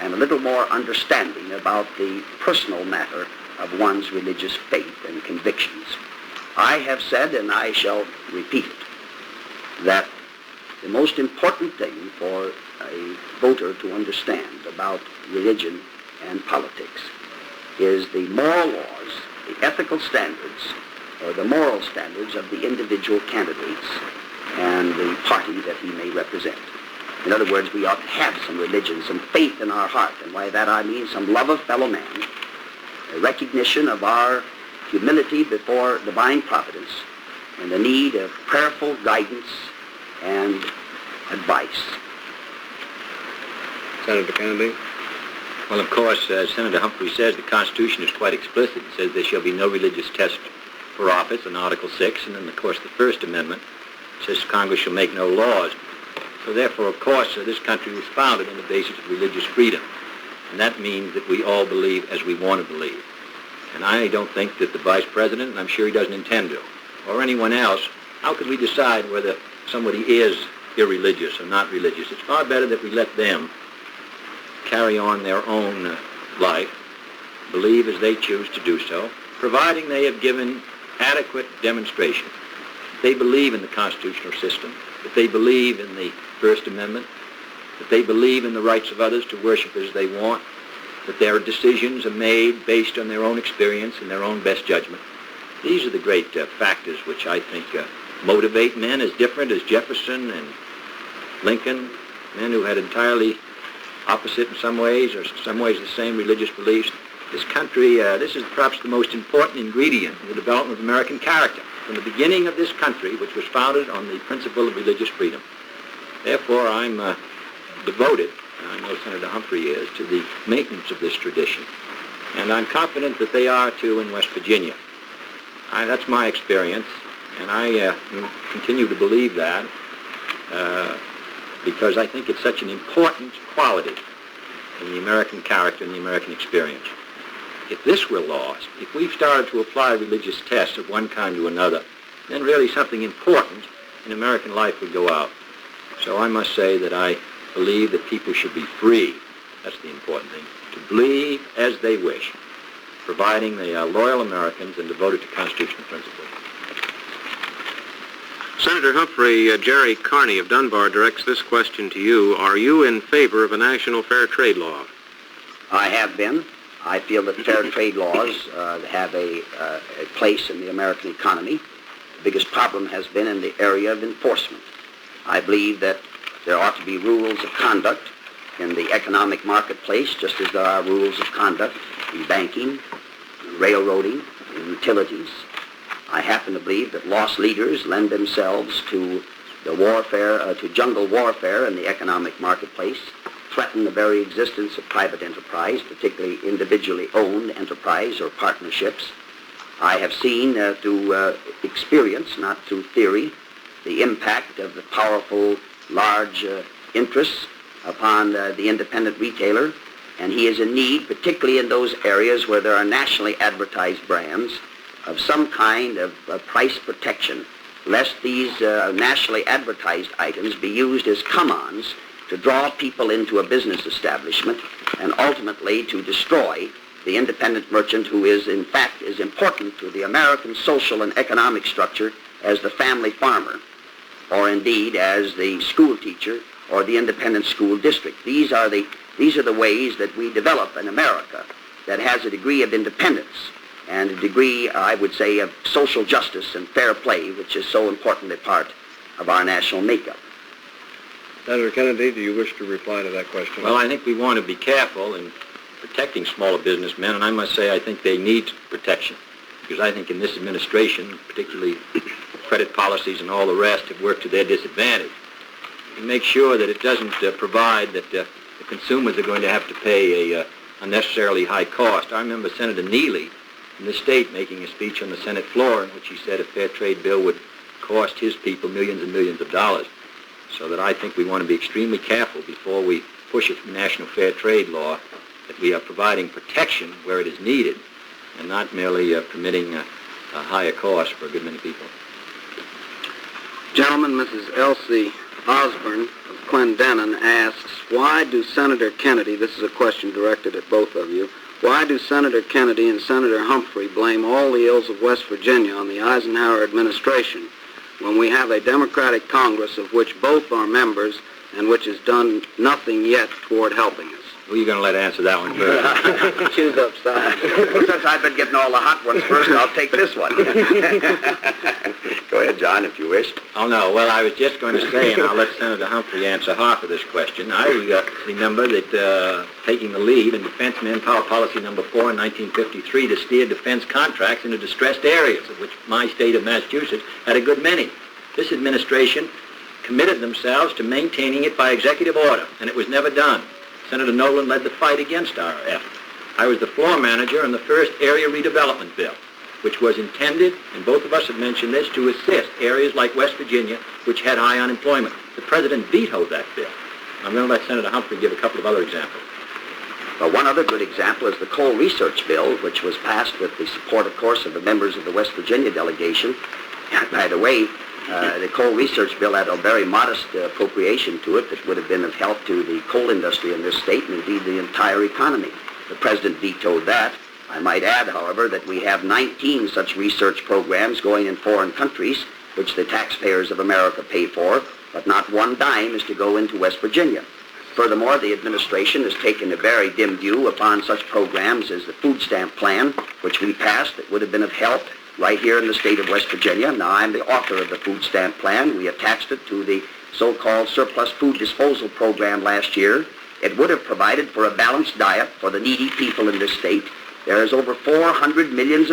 and a little more understanding about the personal matter of one's religious faith and convictions. I have said, and I shall repeat it, that the most important thing for a voter to understand about religion and politics is the moral laws, the ethical standards, or the moral standards of the individual candidates and the party that he may represent. In other words, we ought to have some religion, some faith in our heart, and by that I mean some love of fellow man, a recognition of our humility before divine providence, and the need of prayerful guidance and advice. Senator Kennedy? Well, of course, as Senator Humphrey says, the Constitution is quite explicit. It says there shall be no religious test for office in Article 6, and then, of course, the First Amendment says Congress shall make no laws. So therefore, of course, this country was founded on the basis of religious freedom. And that means that we all believe as we want to believe. And I don't think that the Vice President, and I'm sure he doesn't intend to, or anyone else, how could we decide whether somebody is irreligious or not religious? It's far better that we let them carry on their own life, believe as they choose to do so, providing they have given adequate demonstration. They believe in the constitutional system, that they believe in the First Amendment, that they believe in the rights of others to worship as they want, that their decisions are made based on their own experience and their own best judgment. These are the great factors which I think motivate men as different as Jefferson and Lincoln, men who had entirely opposite in some ways, or in some ways the same religious beliefs. This country, this is perhaps the most important ingredient in the development of American character. From the beginning of this country, which was founded on the principle of religious freedom. Therefore, I'm devoted, and I know Senator Humphrey is, to the maintenance of this tradition. And I'm confident that they are, too, in West Virginia. That's my experience, and I continue to believe that because I think it's such an important quality in the American character and the American experience. If this were lost, if we started to apply religious tests of one kind to another, then really something important in American life would go out. So I must say that I believe that people should be free, that's the important thing, to believe as they wish, providing they are loyal Americans and devoted to constitutional principles. Senator Humphrey, Jerry Carney of Dunbar directs this question to you. Are you in favor of a national fair trade law? I have been. I feel that fair trade laws have a place in the American economy. The biggest problem has been in the area of enforcement. I believe that there ought to be rules of conduct in the economic marketplace, just as there are rules of conduct in banking, railroading, and utilities. I happen to believe that lost leaders lend themselves to the warfare, to jungle warfare in the economic marketplace, threaten the very existence of private enterprise, particularly individually owned enterprise or partnerships. I have seen through experience, not through theory, the impact of the powerful, large interests upon the independent retailer, and he is in need, particularly in those areas where there are nationally advertised brands, of some kind of price protection, lest these nationally advertised items be used as come-ons to draw people into a business establishment and ultimately to destroy the independent merchant who is, in fact, as important to the American social and economic structure as the family farmer, or indeed as the school teacher or the independent school district. These are the ways that we develop an America that has a degree of independence and a degree, I would say, of social justice and fair play, which is so important a part of our national makeup. Senator Kennedy, do you wish to reply to that question? Well, I think we want to be careful in protecting smaller businessmen, and I must say I think they need protection, because I think in this administration, particularly credit policies and all the rest, have worked to their disadvantage. We make sure that it doesn't provide that the consumers are going to have to pay a unnecessarily high cost. I remember Senator Neely in the state making a speech on the Senate floor in which he said a fair trade bill would cost his people millions and millions of dollars. So that I think we want to be extremely careful before we push a national fair trade law that we are providing protection where it is needed and not merely permitting a higher cost for a good many people. Gentlemen, Mrs. Elsie Osborne of Clendenin asks, why do Senator Kennedy, this is a question directed at both of you, why do Senator Kennedy and Senator Humphrey blame all the ills of West Virginia on the Eisenhower administration when we have a Democratic Congress of which both are members and which has done nothing yet toward helping us? Who are you going to let answer that one first? Choose up, Si. Since I've been getting all the hot ones first, I'll take this one. Go ahead, John, if you wish. Oh, no. Well, I was just going to say, and I'll let Senator Humphrey answer half of this question. I remember that taking the lead in Defense Manpower Policy Number 4 in 1953 to steer defense contracts into distressed areas, of which my state of Massachusetts had a good many. This administration committed themselves to maintaining it by executive order, and it was never done. Senator Nolan led the fight against our effort. I was the floor manager on the first area redevelopment bill, which was intended, and both of us have mentioned this, to assist areas like West Virginia, which had high unemployment. The president vetoed that bill. I'm going to let Senator Humphrey give a couple of other examples. Well, one other good example is the coal research bill, which was passed with the support, of course, of the members of the West Virginia delegation. And by the way, the coal research bill had a very modest appropriation to it that would have been of help to the coal industry in this state and indeed the entire economy. The president vetoed that. I might add, however, that we have 19 such research programs going in foreign countries, which the taxpayers of America pay for, but not one dime is to go into West Virginia. Furthermore, the administration has taken a very dim view upon such programs as the food stamp plan, which we passed that would have been of help right here in the state of West Virginia. Now, I'm the author of the food stamp plan. We attached it to the so-called surplus food disposal program last year. It would have provided for a balanced diet for the needy people in this state. There is over $400 million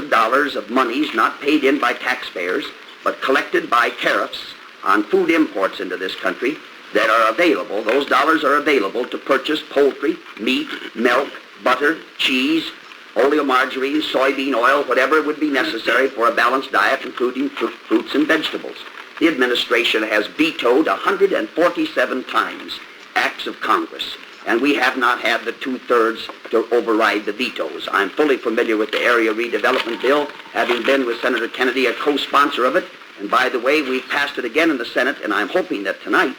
of monies not paid in by taxpayers, but collected by tariffs on food imports into this country that are available. Those dollars are available to purchase poultry, meat, milk, butter, cheese, oleomargarine, soybean oil, whatever would be necessary for a balanced diet, including fruits and vegetables. The administration has vetoed 147 times acts of Congress, and we have not had the two-thirds to override the vetoes. I'm fully familiar with the area redevelopment bill, having been with Senator Kennedy a co-sponsor of it. And by the way, we've passed it again in the Senate, and I'm hoping that tonight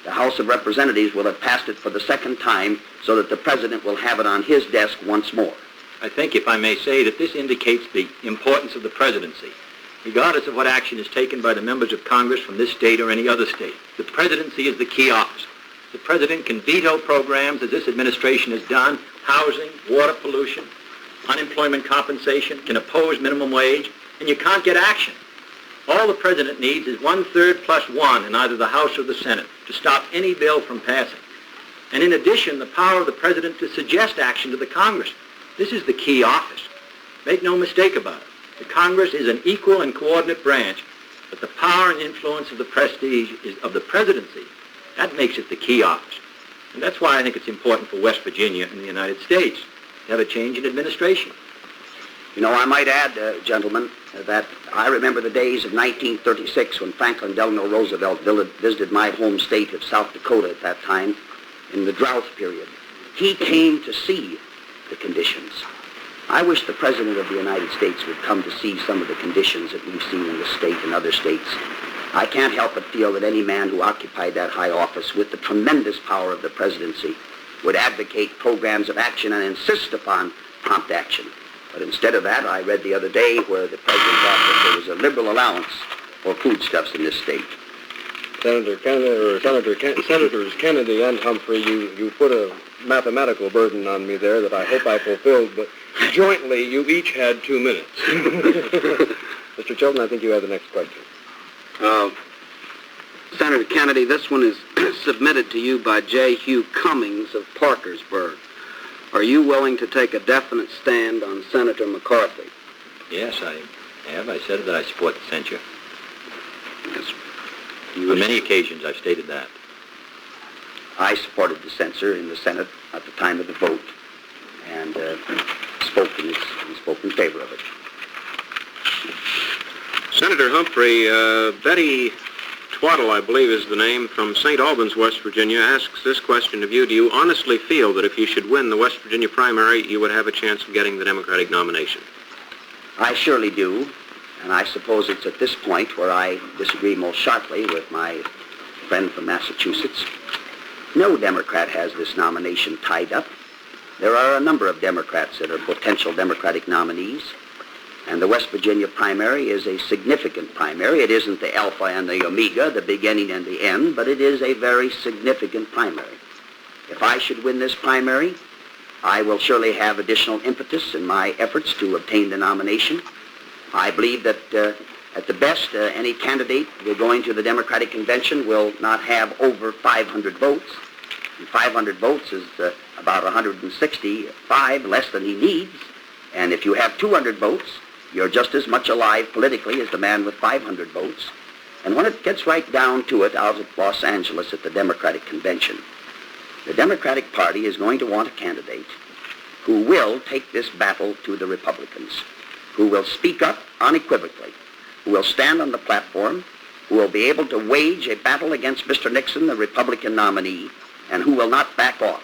the House of Representatives will have passed it for the second time so that the president will have it on his desk once more. I think, if I may say, that this indicates the importance of the presidency. Regardless of what action is taken by the members of Congress from this state or any other state, the presidency is the key office. The president can veto programs, as this administration has done, housing, water pollution, unemployment compensation, can oppose minimum wage, and you can't get action. All the president needs is 1/3 plus 1 in either the House or the Senate to stop any bill from passing. And in addition, the power of the president to suggest action to the Congress. This is the key office. Make no mistake about it. The Congress is an equal and coordinate branch, but the power and influence of the prestige is of the presidency. That makes it the key office. And that's why I think it's important for West Virginia and the United States to have a change in administration. You know, I might add, gentlemen, that I remember the days of 1936 when Franklin Delano Roosevelt visited my home state of South Dakota at that time in the drought period. He came to see the conditions. I wish the President of the United States would come to see some of the conditions that we've seen in this state and other states. I can't help but feel that any man who occupied that high office with the tremendous power of the presidency would advocate programs of action and insist upon prompt action. But instead of that, I read the other day where the president thought that there was a liberal allowance for foodstuffs in this state. Senators Kennedy and Humphrey, you put a mathematical burden on me there that I hope I fulfilled, but jointly you each had 2 minutes. Mr. Chilton, I think you have the next question. Senator Kennedy, this one is submitted to you by J. Hugh Cummings of Parkersburg. Are you willing to take a definite stand on Senator McCarthy? Yes, I have. I said that I support the censure. Yes. On many occasions, I've stated that. I supported the censure in the Senate at the time of the vote and spoke in favor of it. Senator Humphrey, Betty Twaddle, I believe is the name, from St. Albans, West Virginia, asks this question of you. Do you honestly feel that if you should win the West Virginia primary, you would have a chance of getting the Democratic nomination? I surely do, and I suppose it's at this point where I disagree most sharply with my friend from Massachusetts. No Democrat has this nomination tied up. There are a number of Democrats that are potential Democratic nominees. And the West Virginia primary is a significant primary. It isn't the alpha and the omega, the beginning and the end, but it is a very significant primary. If I should win this primary, I will surely have additional impetus in my efforts to obtain the nomination. I believe that at the best, any candidate going to the Democratic Convention will not have over 500 votes. And 500 votes is about 165 less than he needs. And if you have 200 votes, you're just as much alive politically as the man with 500 votes. And when it gets right down to it out at Los Angeles at the Democratic Convention, the Democratic Party is going to want a candidate who will take this battle to the Republicans, who will speak up unequivocally, who will stand on the platform, who will be able to wage a battle against Mr. Nixon, the Republican nominee, and who will not back off.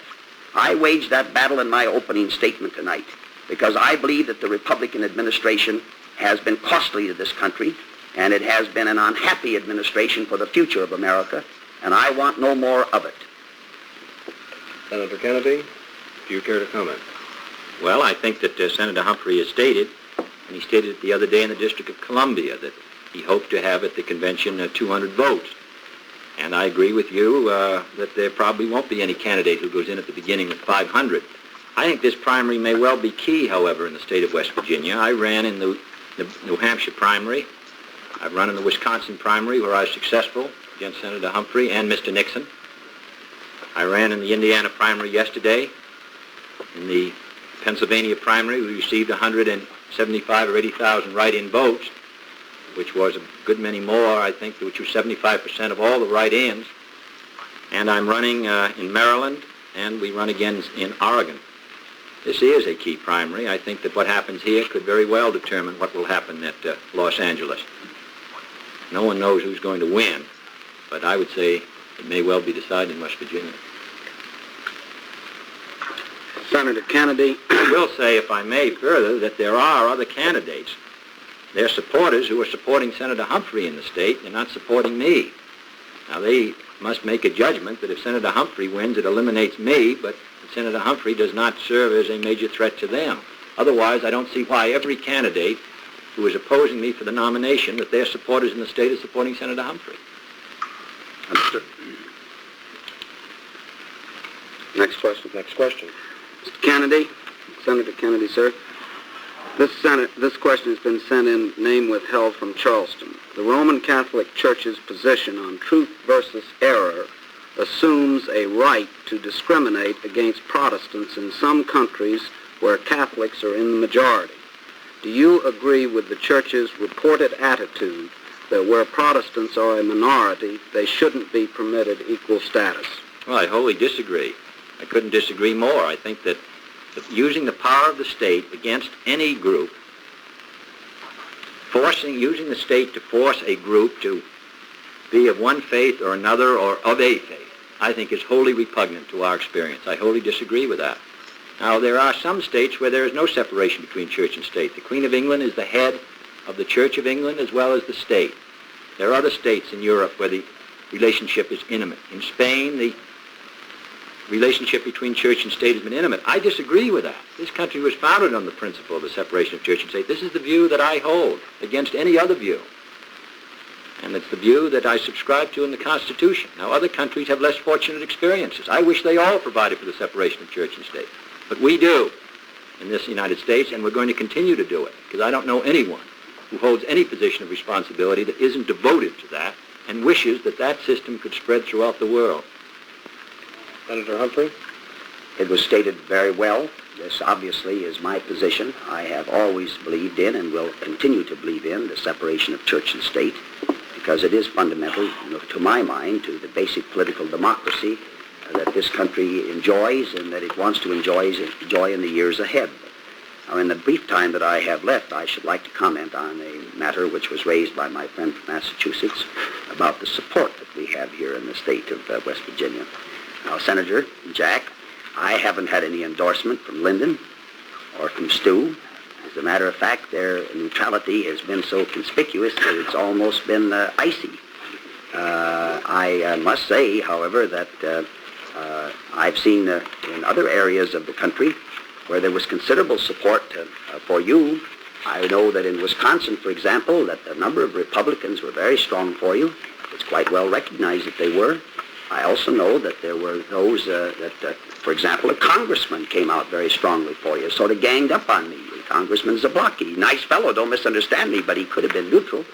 I waged that battle in my opening statement tonight, because I believe that the Republican administration has been costly to this country, and it has been an unhappy administration for the future of America, and I want no more of it. Senator Kennedy, do you care to comment? Well, I think that Senator Humphrey has stated, and he stated it the other day in the District of Columbia, that he hoped to have at the convention 200 votes. And I agree with you that there probably won't be any candidate who goes in at the beginning with 500. I think this primary may well be key, however, in the state of West Virginia. I ran in the New Hampshire primary. I've run in the Wisconsin primary, where I was successful against Senator Humphrey and Mr. Nixon. I ran in the Indiana primary yesterday. In the Pennsylvania primary, we received 175 or 80,000 write-in votes, which was a good many more, I think, which was 75% of all the write-ins. And I'm running in Maryland, and we run again in Oregon. This is a key primary. I think that what happens here could very well determine what will happen at Los Angeles. No one knows who's going to win, but I would say it may well be decided in West Virginia. Senator Kennedy. I will say, if I may further, that there are other candidates. They're supporters who are supporting Senator Humphrey in the state. They're not supporting me. Now, they must make a judgment that if Senator Humphrey wins, it eliminates me, but Senator Humphrey does not serve as a major threat to them. Otherwise, I don't see why every candidate who is opposing me for the nomination, that their supporters in the state are supporting Senator Humphrey. Understood. Next question. Next question. Mr. Kennedy. Senator Kennedy, sir. This question has been sent in, name withheld, from Charleston. The Roman Catholic Church's position on truth versus error assumes a right to discriminate against Protestants in some countries where Catholics are in the majority. Do you agree with the Church's reported attitude that where Protestants are a minority, they shouldn't be permitted equal status? Well, I wholly disagree. I couldn't disagree more. I think that using the power of the state against any group, using the state to force a group to be of one faith or another or of a faith, I think is wholly repugnant to our experience. I wholly disagree with that. Now, there are some states where there is no separation between church and state. The Queen of England is the head of the Church of England as well as the state. There are other states in Europe where the relationship is intimate. In Spain, the relationship between church and state has been intimate. I disagree with that. This country was founded on the principle of the separation of church and state. This is the view that I hold against any other view. And it's the view that I subscribe to in the Constitution. Now, other countries have less fortunate experiences. I wish they all provided for the separation of church and state. But we do in this United States, and we're going to continue to do it, because I don't know anyone who holds any position of responsibility that isn't devoted to that and wishes that that system could spread throughout the world. Senator Humphrey? It was stated very well. This obviously is my position. I have always believed in and will continue to believe in the separation of church and state, because it is fundamental, to my mind, to the basic political democracy that this country enjoys and that it wants to enjoy in the years ahead. Now, in the brief time that I have left, I should like to comment on a matter which was raised by my friend from Massachusetts about the support that we have here in the state of West Virginia. Now, Senator Jack, I haven't had any endorsement from Lyndon or from Stu. As a matter of fact, their neutrality has been so conspicuous that it's almost been icy. I must say, however, that I've seen in other areas of the country where there was considerable support for you. I know that in Wisconsin, for example, that a number of Republicans were very strong for you. It's quite well recognized that they were. I also know that there were those for example, a congressman came out very strongly for you, sort of ganged up on me. Congressman Zablocki, nice fellow, don't misunderstand me, but he could have been neutral.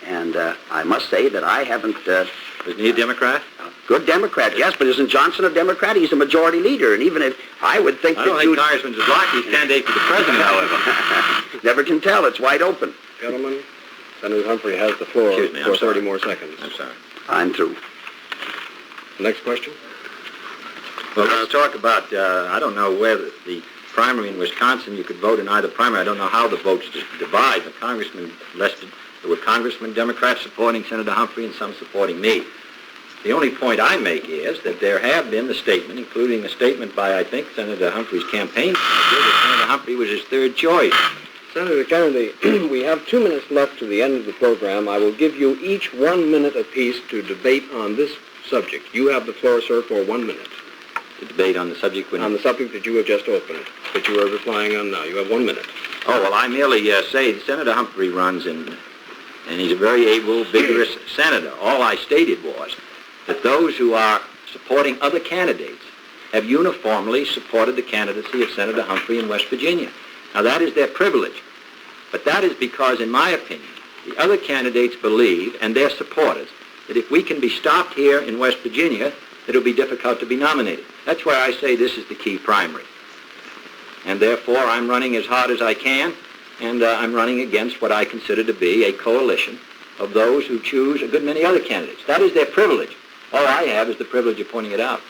And I must say that I haven't... Isn't he a Democrat? Good Democrat, yes, but isn't Johnson a Democrat? He's a majority leader, and even if I would think I don't think Congressman Zablocki is candidate for the president, however. Never can tell. It's wide open. Gentlemen, Senator Humphrey has the floor for 30 more seconds. I'm sorry. I'm through. Next question. Well, let's talk about, I don't know where the primary in Wisconsin, you could vote in either primary. I don't know how the votes divide, but there were Congressmen, Democrats supporting Senator Humphrey and some supporting me. The only point I make is that there have been the statement, including a statement by, I think, Senator Humphrey's campaign manager, that Senator Humphrey was his third choice. Senator Kennedy, we have 2 minutes left to the end of the program. I will give you each 1 minute apiece to debate on this subject. You have the floor, sir, for 1 minute. To debate on the subject on the subject that you have just opened, that you are replying on now. You have 1 minute. Oh, well, I merely say that Senator Humphrey runs and he's a very able, vigorous senator. All I stated was that those who are supporting other candidates have uniformly supported the candidacy of Senator Humphrey in West Virginia. Now, that is their privilege. But that is because, in my opinion, the other candidates believe, and their supporters, that if we can be stopped here in West Virginia, it'll be difficult to be nominated. That's why I say this is the key primary. And therefore, I'm running as hard as I can, and I'm running against what I consider to be a coalition of those who choose a good many other candidates. That is their privilege. All I have is the privilege of pointing it out.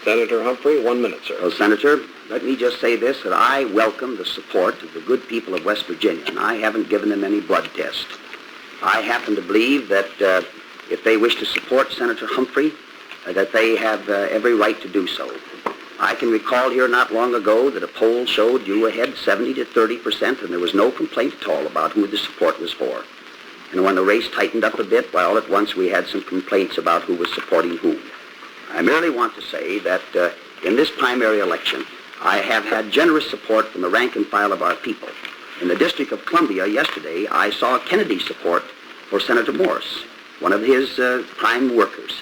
Senator Humphrey, 1 minute, sir. Well, Senator, let me just say this, that I welcome the support of the good people of West Virginia, and I haven't given them any blood test. I happen to believe that if they wish to support Senator Humphrey, that they have every right to do so. I can recall here not long ago that a poll showed you ahead 70 to 30%, and there was no complaint at all about who the support was for. And when the race tightened up a bit, well, at once we had some complaints about who was supporting whom. I merely want to say that in this primary election, I have had generous support from the rank and file of our people. In the District of Columbia yesterday, I saw Kennedy support for Senator Morris, one of his prime workers.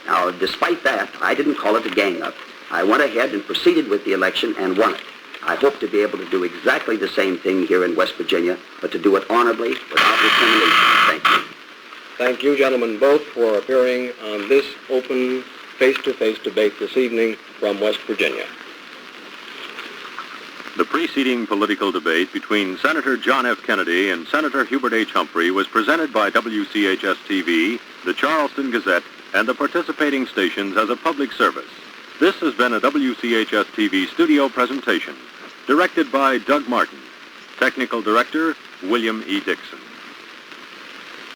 Now, despite that, I didn't call it a gang-up. I went ahead and proceeded with the election and won it. I hope to be able to do exactly the same thing here in West Virginia, but to do it honorably, without discrimination. Thank you. Thank you, gentlemen, both for appearing on this open, face-to-face debate this evening from West Virginia. The preceding political debate between Senator John F. Kennedy and Senator Hubert H. Humphrey was presented by WCHS-TV, the Charleston Gazette, and the participating stations as a public service. This has been a WCHS-TV studio presentation, directed by Doug Martin. Technical Director, William E. Dixon.